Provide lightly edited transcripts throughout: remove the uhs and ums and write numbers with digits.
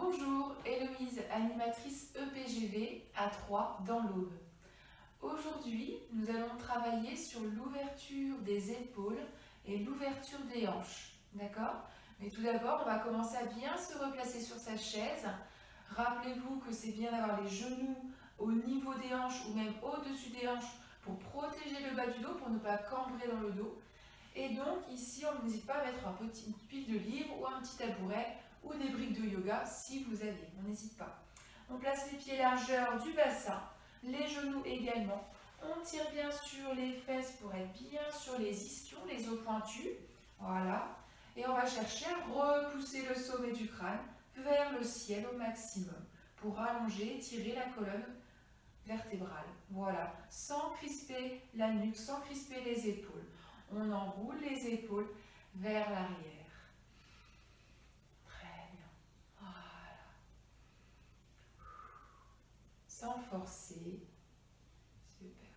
Bonjour, Héloïse, animatrice EPGV à Troyes dans l'Aube. Aujourd'hui, nous allons travailler sur l'ouverture des épaules et l'ouverture des hanches. D'accord? Mais tout d'abord, on va commencer à bien se replacer sur sa chaise. Rappelez-vous que c'est bien d'avoir les genoux au niveau des hanches ou même au-dessus des hanches pour protéger le bas du dos, pour ne pas cambrer dans le dos. Et donc ici, on n'hésite pas à mettre une petite pile de livres ou un petit tabouret ou des briques de yoga si vous avez, on n'hésite pas. On place les pieds largeur du bassin, les genoux également. On tire bien sur les fesses pour être bien sur les ischions, les os pointus. Voilà. Et on va chercher à repousser le sommet du crâne vers le ciel au maximum pour allonger, tirer la colonne vertébrale. Voilà. Sans crisper la nuque, sans crisper les épaules. On enroule les épaules vers l'arrière. Très bien. Voilà. Sans forcer. Super.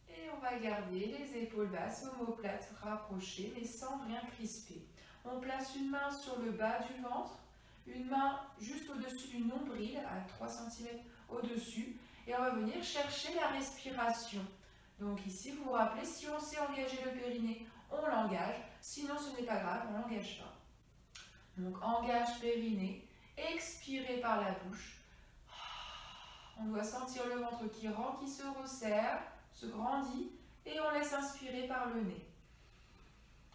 Et on va garder les épaules basses, omoplates rapprochées, mais sans rien crisper. On place une main sur le bas du ventre, une main juste au-dessus du nombril, à 3 cm au-dessus, et on va venir chercher la respiration. Donc ici, vous vous rappelez, si on sait engager le périnée, on l'engage. Sinon, ce n'est pas grave, on ne l'engage pas. Donc, engage périnée, expirez par la bouche. On doit sentir le ventre qui rentre, qui se resserre, se grandit, et on laisse inspirer par le nez.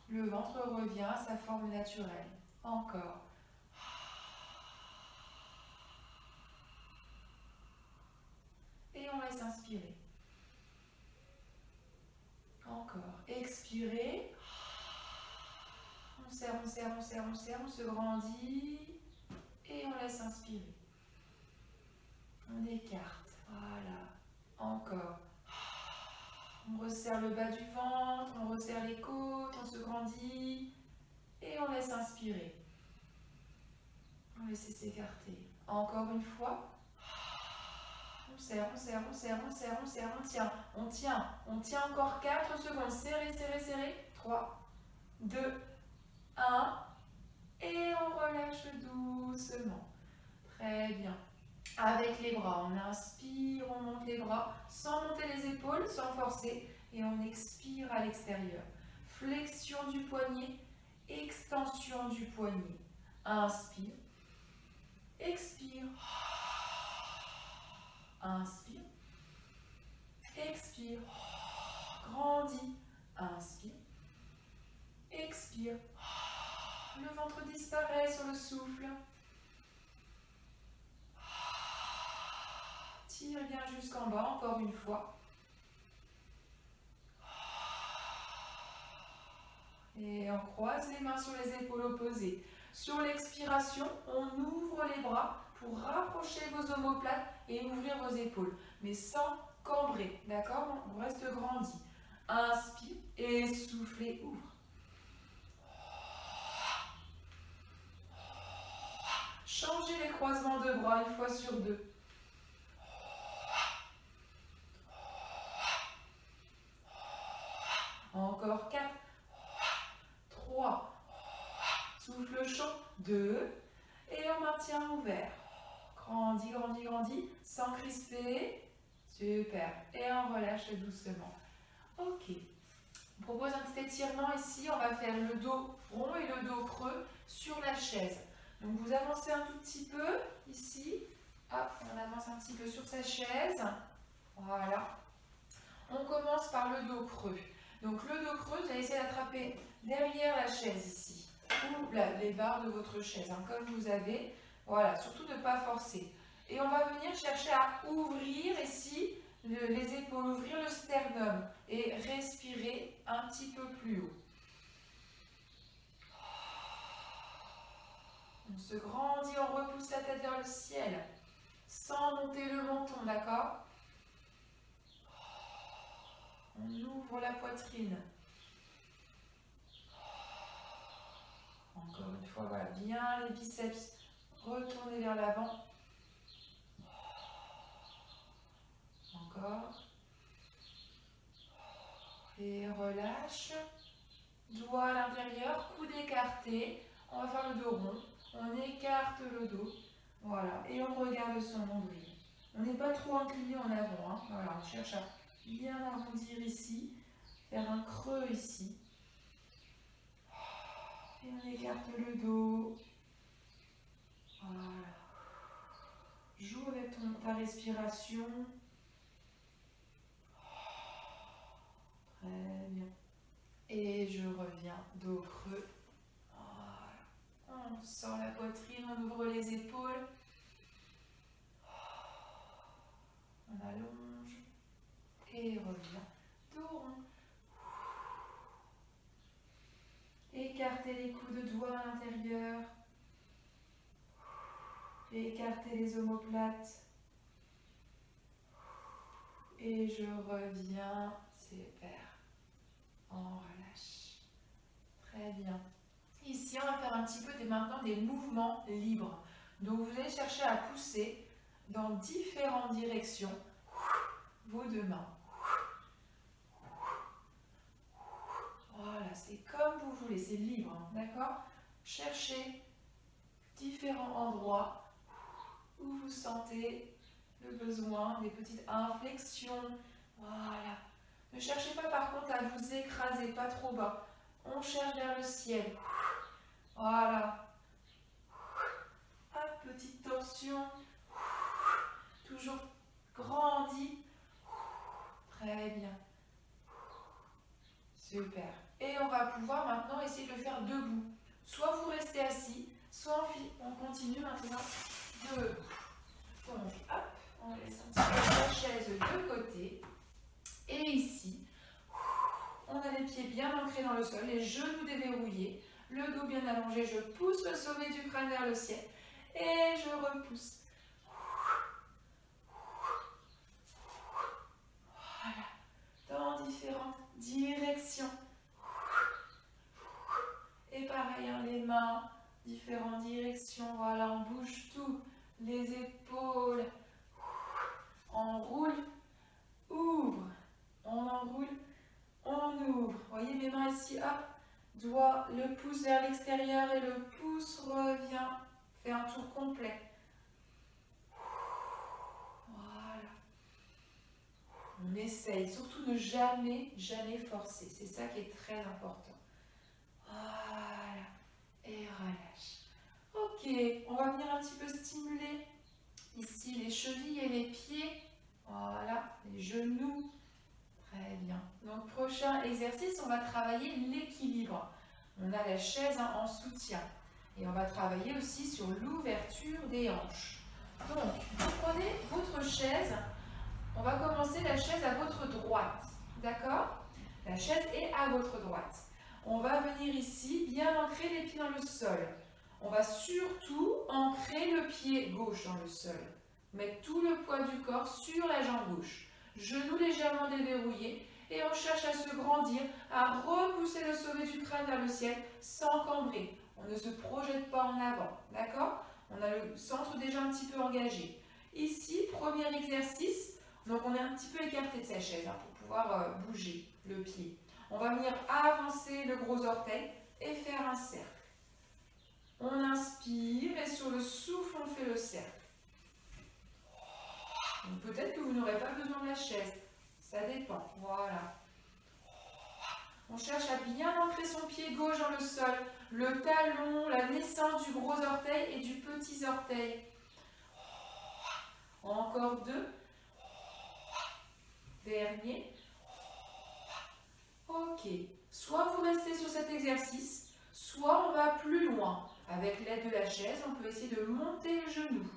Le ventre revient à sa forme naturelle. Encore. Et on laisse inspirer. Encore. Expirez. On serre, on serre, on serre, on serre, on se grandit. Et on laisse inspirer. On écarte. Voilà. Encore. On resserre le bas du ventre, on resserre les côtes, on se grandit. Et on laisse inspirer. On laisse s'écarter. Encore une fois. On serre, on serre, on serre, on serre, on serre, on tient, on tient, on tient encore 4 secondes. Serrez, serrez, serrez. 3, 2, 1. Et on relâche doucement. Très bien. Avec les bras, on inspire, on monte les bras sans monter les épaules, sans forcer. Et on expire à l'extérieur. Flexion du poignet, extension du poignet. Inspire. Expire. Inspire. Expire. Grandis. Inspire. Expire. Le ventre disparaît sur le souffle. Tire bien jusqu'en bas, encore une fois. Et on croise les mains sur les épaules opposées. Sur l'expiration, on ouvre les bras pour rapprocher vos omoplates et ouvrir vos épaules, mais sans cambrer, d'accord? On reste grandi. Inspire et soufflez, ouvre. Changez les croisements de bras une fois sur 2. Encore 4, 3, souffle chaud, 2, et on maintient ouvert. Grandis, grandis, grandis, sans crisper. Super. Et on relâche doucement. Ok. On propose un petit étirement ici. On va faire le dos rond et le dos creux sur la chaise. Donc vous avancez un tout petit peu ici. Hop, on avance un petit peu sur sa chaise. Voilà. On commence par le dos creux. Donc le dos creux, vous allez essayer d'attraper derrière la chaise ici. Ou les barres de votre chaise, hein, comme vous avez. Voilà, surtout ne pas forcer. Et on va venir chercher à ouvrir ici les épaules, ouvrir le sternum et respirer un petit peu plus haut. On se grandit, on repousse la tête vers le ciel, sans monter le menton, d'accord? On ouvre la poitrine. Encore une fois, voilà, bien les biceps retournés vers l'avant. Encore. Et relâche. Doigt à l'intérieur, coude écarté. On va faire le dos rond. On écarte le dos. Voilà. Et on regarde son nombril. On n'est pas trop incliné en avant. Hein. Voilà. On cherche à bien arrondir ici. Faire un creux ici. Et on écarte le dos. Voilà. Joue avec ta respiration. Très bien. Et je reviens, dos creux. Voilà. On sort la poitrine, on ouvre les épaules. On allonge. Et revient, dos rond. Écartez les coups de doigts à l'intérieur. Écartez les omoplates. Et je reviens. Super. On relâche. Très bien. Ici, on va faire un petit peu maintenant des mouvements libres. Donc, vous allez chercher à pousser dans différentes directions vos deux mains. Voilà, c'est comme vous voulez, c'est libre, hein, d'accord? Cherchez différents endroits où vous sentez le besoin, des petites inflexions. Voilà. Ne cherchez pas par contre à vous écraser, pas trop bas. On cherche vers le ciel. Voilà. Hop, petite torsion. Toujours grandi. Très bien. Super. Et on va pouvoir maintenant essayer de le faire debout. Soit vous restez assis, soit on continue maintenant debout. Donc, hop, on laisse un petit peu la chaise de côté. Et ici, on a les pieds bien ancrés dans le sol, les genoux déverrouillés, le dos bien allongé. Je pousse le sommet du crâne vers le ciel et je repousse. Voilà, dans différentes directions. Et pareil, hein, les mains, différentes directions. Voilà, on bouge tout. Les épaules. On roule, ouvre. On enroule, on ouvre. Vous voyez mes mains ici, hop. Doigt, le pouce vers l'extérieur et le pouce revient. Fait un tour complet. Voilà. On essaye. Surtout ne jamais, jamais forcer. C'est ça qui est très important. Voilà. Et relâche. Ok. On va venir un petit peu stimuler ici les chevilles et les pieds. Voilà. Les genoux. Très bien. Donc, prochain exercice, on va travailler l'équilibre. On a la chaise en soutien. Et on va travailler aussi sur l'ouverture des hanches. Donc, vous prenez votre chaise. On va commencer la chaise à votre droite. D'accord? La chaise est à votre droite. On va venir ici, bien ancrer les pieds dans le sol. On va surtout ancrer le pied gauche dans le sol. Mettre tout le poids du corps sur la jambe gauche. Genoux légèrement déverrouillés et on cherche à se grandir, à repousser le sommet du crâne vers le ciel sans cambrer. On ne se projette pas en avant, d'accord? On a le centre déjà un petit peu engagé. Ici, premier exercice, donc on est un petit peu écarté de sa chaise hein, pour pouvoir bouger le pied. On va venir avancer le gros orteil et faire un cercle. On inspire et sur le souffle, on fait le cercle. Peut-être que vous n'aurez pas besoin de la chaise. Ça dépend. Voilà. On cherche à bien ancrer son pied gauche dans le sol. Le talon, la naissance du gros orteil et du petit orteil. Encore deux. Dernier. Ok. Soit vous restez sur cet exercice, soit on va plus loin. Avec l'aide de la chaise, on peut essayer de monter le genou.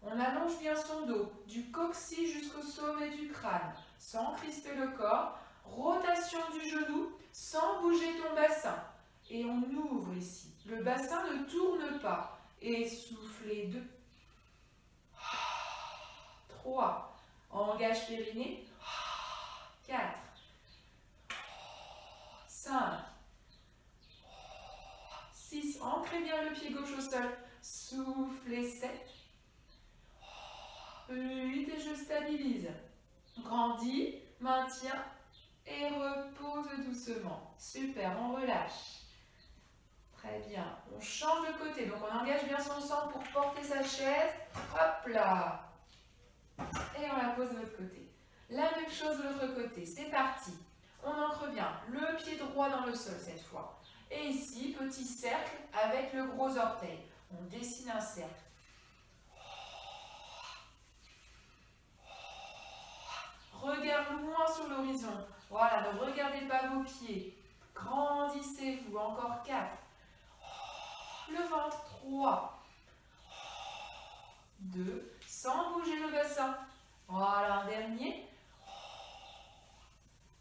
On allonge bien son dos, du coccyx jusqu'au sommet du crâne, sans crisper le corps. Rotation du genou, sans bouger ton bassin. Et on ouvre ici. Le bassin ne tourne pas. Et soufflez 2. 3. Engage périnée. 4. 5. 6. Ancrez bien le pied gauche au sol. Soufflez 7. 8 et je stabilise. Grandis, maintiens et repose doucement. Super, on relâche. Très bien. On change de côté. Donc, on engage bien son centre pour porter sa chaise. Hop là. Et on la pose de l'autre côté. La même chose de l'autre côté. C'est parti. On ancre bien le pied droit dans le sol cette fois. Et ici, petit cercle avec le gros orteil. On dessine un cercle. Regarde loin sur l'horizon. Voilà, ne regardez pas vos pieds. Grandissez-vous. Encore 4. Le ventre. 3. 2. Sans bouger le bassin. Voilà, un dernier.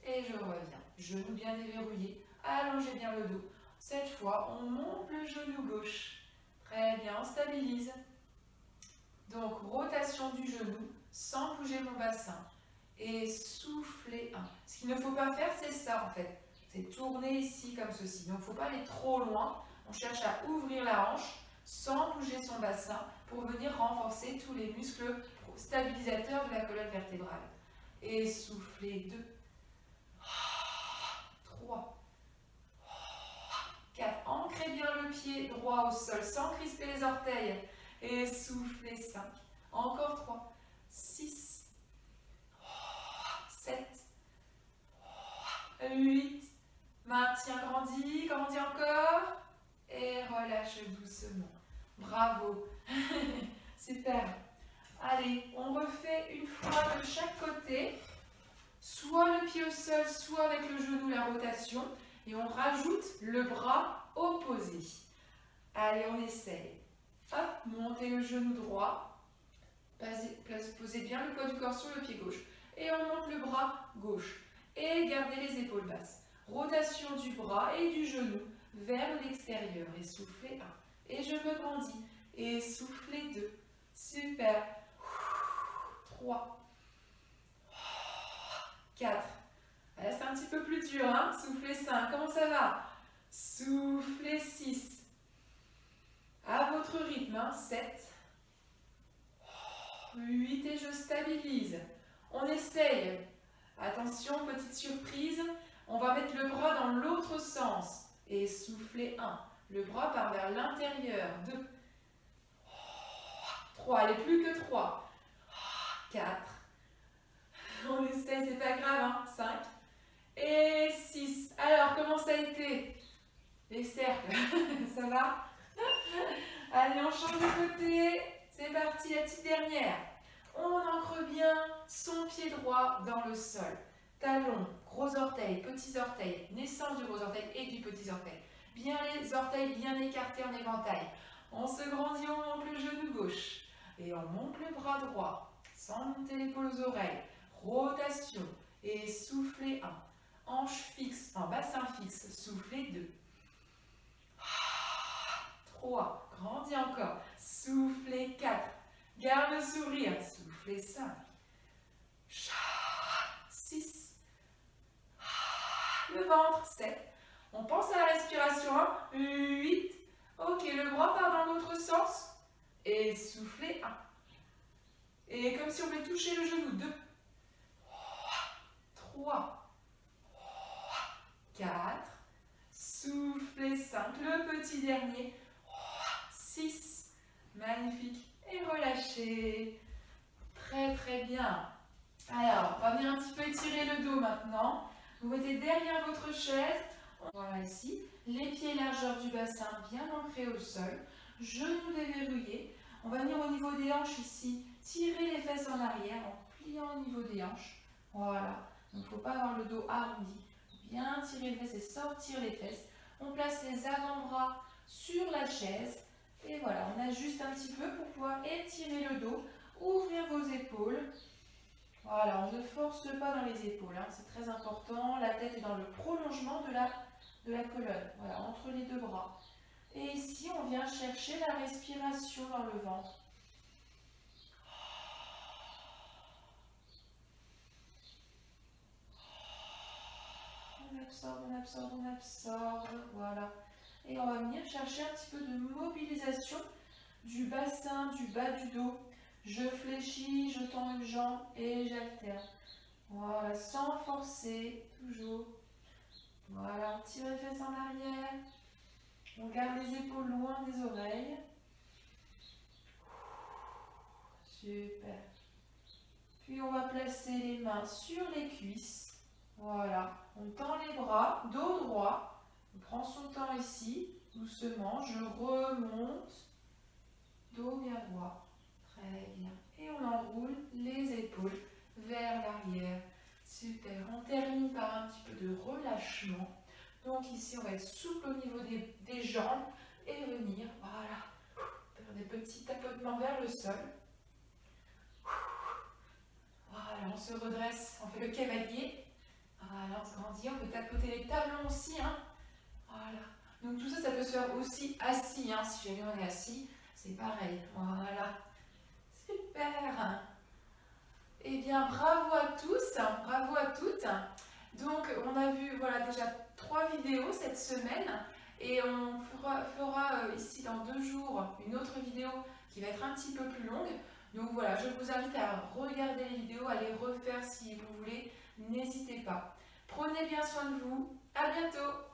Et je reviens. Genou bien déverrouillé. Allongez bien le dos. Cette fois, on monte le genou gauche. Très bien, on stabilise. Donc, rotation du genou sans bouger mon bassin. Et soufflez 1. Ce qu'il ne faut pas faire, c'est ça en fait. C'est tourner ici comme ceci. Donc, il ne faut pas aller trop loin. On cherche à ouvrir la hanche sans bouger son bassin pour venir renforcer tous les muscles stabilisateurs de la colonne vertébrale. Et soufflez 2. 3. 4. Ancrez bien le pied droit au sol sans crisper les orteils. Et soufflez 5. Encore 3. 6. 7. 8. Maintien, grandit. Grandit encore. Et relâche doucement. Bravo. Super. Allez, on refait une fois de chaque côté. Soit le pied au sol, soit avec le genou, la rotation. Et on rajoute le bras opposé. Allez, on essaye. Hop, montez le genou droit. Posez bien le poids du corps sur le pied gauche. Et on monte le bras gauche. Et gardez les épaules basses. Rotation du bras et du genou vers l'extérieur. Et soufflez 1. Et je me grandis. Et soufflez 2. Super. 3. 4. Là, c'est un petit peu plus dur, hein? Soufflez 5. Comment ça va? Soufflez 6. À votre rythme, hein? 7. 8 et je stabilise. On essaye. Attention, petite surprise. On va mettre le bras dans l'autre sens. Et soufflez 1. Le bras part vers l'intérieur. 2. 3. Allez, plus que 3. 4. On essaye, c'est pas grave, hein? 5. Et 6. Alors, comment ça a été? Les cercles, ça va? Allez, on change de côté. C'est parti, la petite dernière. On ancre bien son pied droit dans le sol. Talon, gros orteil, petits orteils, naissance du gros orteil et du petit orteil. Bien les orteils bien écartés en éventail. On se grandit, on monte le genou gauche. Et on monte le bras droit, sans monter l'épaule aux oreilles. Rotation. Et soufflez 1. Hanche fixe, bassin fixe. Soufflez 2. 3. Grandis encore. Soufflez 4. Garde le sourire. Soufflez 5. 6. Le ventre. 7. On pense à la respiration. 8. Ok, le bras part dans l'autre sens. Et soufflez 1. Et comme si on voulait toucher le genou. 2. 3. 4. Soufflez 5. Le petit dernier. 6. Magnifique. Et relâchez. Très très bien. Alors, on va venir un petit peu étirer le dos maintenant. Vous mettez derrière votre chaise. Voilà ici. Les pieds largeur du bassin bien ancrés au sol. Genoux déverrouillés. On va venir au niveau des hanches ici. Tirer les fesses en arrière en pliant au niveau des hanches. Voilà. Donc, il ne faut pas avoir le dos arrondi. Bien tirer les fesses et sortir les fesses. On place les avant-bras sur la chaise. Et voilà, on ajuste un petit peu pour pouvoir étirer le dos, ouvrir vos épaules. Voilà, on ne force pas dans les épaules, hein, c'est très important. La tête est dans le prolongement de la colonne, voilà, entre les deux bras. Et ici, on vient chercher la respiration dans le ventre. On absorbe, on absorbe, on absorbe, voilà. Et on va venir chercher un petit peu de mobilisation du bassin, du bas du dos. Je fléchis, je tends une jambe et j'alterne. Voilà, sans forcer, toujours. Voilà, on tire les fesses en arrière. On garde les épaules loin des oreilles. Super. Puis on va placer les mains sur les cuisses. Voilà. On tend les bras, dos droit. On prend son temps ici, doucement. Je remonte. Dos bien droit. Très bien. Et on enroule les épaules vers l'arrière. Super. On termine par un petit peu de relâchement. Donc ici, on va être souple au niveau des jambes et venir, voilà, faire des petits tapotements vers le sol. Voilà, on se redresse, on fait le cavalier. Voilà, on se grandit, on peut tapoter les talons aussi. Hein. Voilà. Donc tout ça, ça peut se faire aussi assis. Hein. Si jamais on est assis, c'est pareil. Voilà. Super. Eh bien, bravo à tous, bravo à toutes. Donc, on a vu voilà, déjà 3 vidéos cette semaine et on fera ici dans 2 jours une autre vidéo qui va être un petit peu plus longue. Donc voilà, je vous invite à regarder les vidéos, à les refaire si vous voulez, n'hésitez pas. Prenez bien soin de vous, à bientôt!